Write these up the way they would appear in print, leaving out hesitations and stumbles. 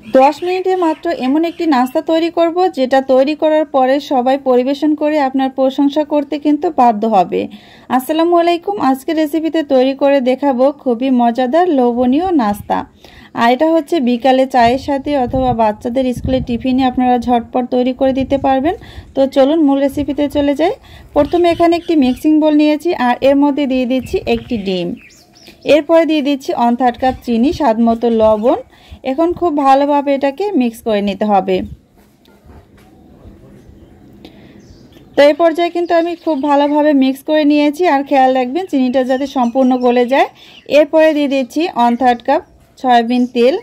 10 মিনিটে মাত্র এমন একটি নাস্তা তৈরি করব যেটা তৈরি করার পরে সবাই পরিবেশন করে আপনার প্রশংসা করতে কিন্তু বাধ্য হবে। আসসালামু আলাইকুম। আজকের রেসিপিতে তৈরি করে দেখাবো খুবই মজাদার লোভনীয় নাস্তা। আর এটা হচ্ছে বিকালে চায়ের সাথে অথবা বাচ্চাদের স্কুলের টিফিনে আপনারা ঝটপট তৈরি করে দিতে পারবেন। তো চলুন মূল রেসিপিতে চলে যাই। প্রথমে এখানে একটি মিক্সিং বোল নিয়েছি আর এর মধ্যে দিয়ে দিচ্ছি একটি ডিম। এরপরে দিয়ে দিচ্ছি 1/3 কাপ চিনি, স্বাদমতো লবণ। এখন খুব ভালোভাবে এটাকে মিক্স করে নিতে হবে। তো এই পর্যায়ে কিন্তু আমি খুব ভালোভাবে মিক্স করে নিয়েছি। আর খেয়াল রাখবেন চিনিটা যাতে সম্পূর্ণ গলে যায়। এরপরে দিয়ে দিচ্ছি 1/3 কাপ সয়াবিন তেল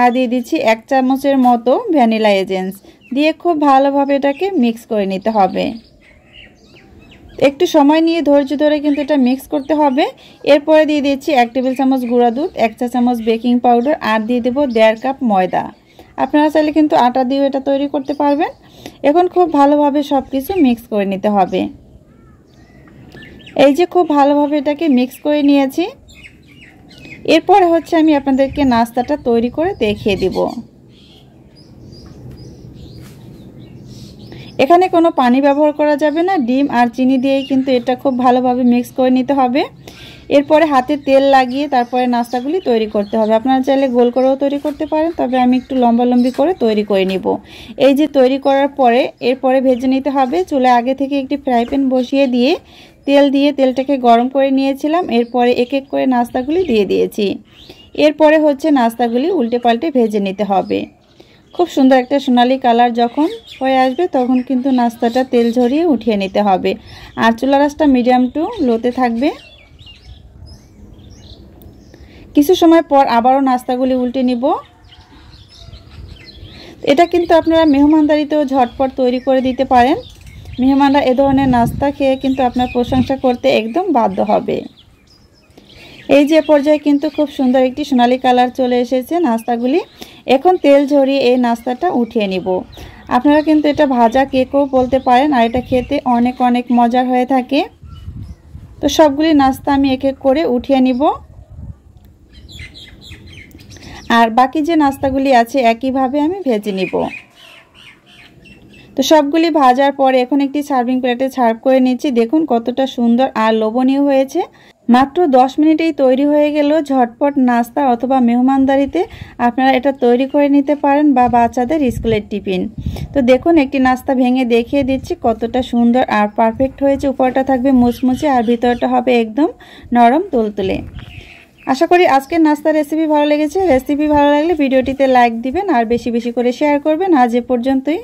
আর দিয়ে দিচ্ছি 1 চামচের মতো ভ্যানিলা এসেন্স দিয়ে খুব ভালোভাবে এটাকে মিক্স করে নিতে হবে। একটু সময় নিয়ে ধৈর্য ধরে কিন্তু এটা মিক্স করতে হবে। এরপরে দিয়ে দিচ্ছি 1 টেবিল চামচ গুঁড়া দুধ, 1 চা চামচ বেকিং পাউডার আর দিয়ে দেব 1.5 কাপ ময়দা। আপনারা চাইলে কিন্তু আটা দিয়েও এটা তৈরি করতে পারবেন। এখন খুব ভালোভাবে সব কিছু মিক্স করে নিতে হবে। এই যে খুব ভালোভাবে এটাকে মিক্স করে নিয়েছি। এরপরে হচ্ছে আমি আপনাদেরকে নাস্তাটা তৈরি করে দেখিয়ে দিব। এখানে কোনো পানি ব্যবহার করা যাবে না, ডিম আর চিনি দিয়েই কিন্তু এটা খুব ভালোভাবে মিক্স করে নিতে হবে। এরপরে হাতে তেল লাগিয়ে তারপরে নাস্তাগুলি তৈরি করতে হবে। আপনারা চাইলে গোল করেও তৈরি করতে পারেন, তবে আমি একটু লম্বালম্বি করে তৈরি করে নিব। এই যে তৈরি করার পরে এরপরে ভেজে নিতে হবে। চুলায় আগে থেকে একটি ফ্রাই প্যান বসিয়ে দিয়ে তেলটাকে গরম করে নিয়েছিলাম। এরপরে এক এক করে নাস্তাগুলি দিয়ে দিয়েছি। এরপরে হচ্ছে নাস্তাগুলি উল্টে পাল্টে ভেজে নিতে হবে। খুব সুন্দর একটা সোনালি কালার যখন হয়ে আসবে তখন কিন্তু নাস্তাটা তেল ঝরিয়ে উঠিয়ে নিতে হবে। আর চুলার আঁচটা মিডিয়াম টু লোতে থাকবে। কিছু সময় পর আবারও নাস্তাগুলি উল্টে নিব। এটা কিন্তু আপনারা মেহমানদারিতেও ঝটপট তৈরি করে দিতে পারেন। মেহমানরা এ ধরনের নাস্তা খেয়ে কিন্তু আপনার প্রশংসা করতে একদম বাধ্য হবে। এই যে পর্যায়ে কিন্তু খুব সুন্দর একটি সোনালি কালার চলে এসেছে নাস্তাগুলি। এখন তেল ঝরিয়ে এই নাস্তাটা উঠিয়ে নিব। আপনারা কিন্তু এটা ভাজা কেকও বলতে পারেন আর এটা খেতে অনেক অনেক মজার হয়ে থাকে। তো সবগুলি নাস্তা আমি এক এক করে উঠিয়ে নিব। আর বাকি যে নাস্তাগুলি আছে একইভাবে আমি ভেজে নিব। তো সবগুলি ভাজার পরে এখন একটি সার্ভিং প্লেটে সার্ভ করে নিচ্ছি। দেখুন কতটা সুন্দর আর লোভনীয় হয়েছে। মাত্র 10 মিনিটেই তৈরি হয়ে গেল ঝটপট নাস্তা অথবা মেহমানদারিতে আপনারা এটা তৈরি করে নিতে পারেন বা বাচ্চাদের স্কুলের টিফিন। তো দেখুন একটি নাস্তা ভেঙে দেখিয়ে দিচ্ছি কতটা সুন্দর আর পারফেক্ট হয়েছে। উপরটা থাকবে মুচমুচে আর ভিতরটা হবে একদম নরম তুলতুলে। আশা করি আজকের নাস্তার রেসিপি ভালো লেগেছে। রেসিপি ভালো লাগলে ভিডিওটিতে লাইক দিবেন আর বেশি বেশি করে শেয়ার করবেন। আজ এ পর্যন্তই।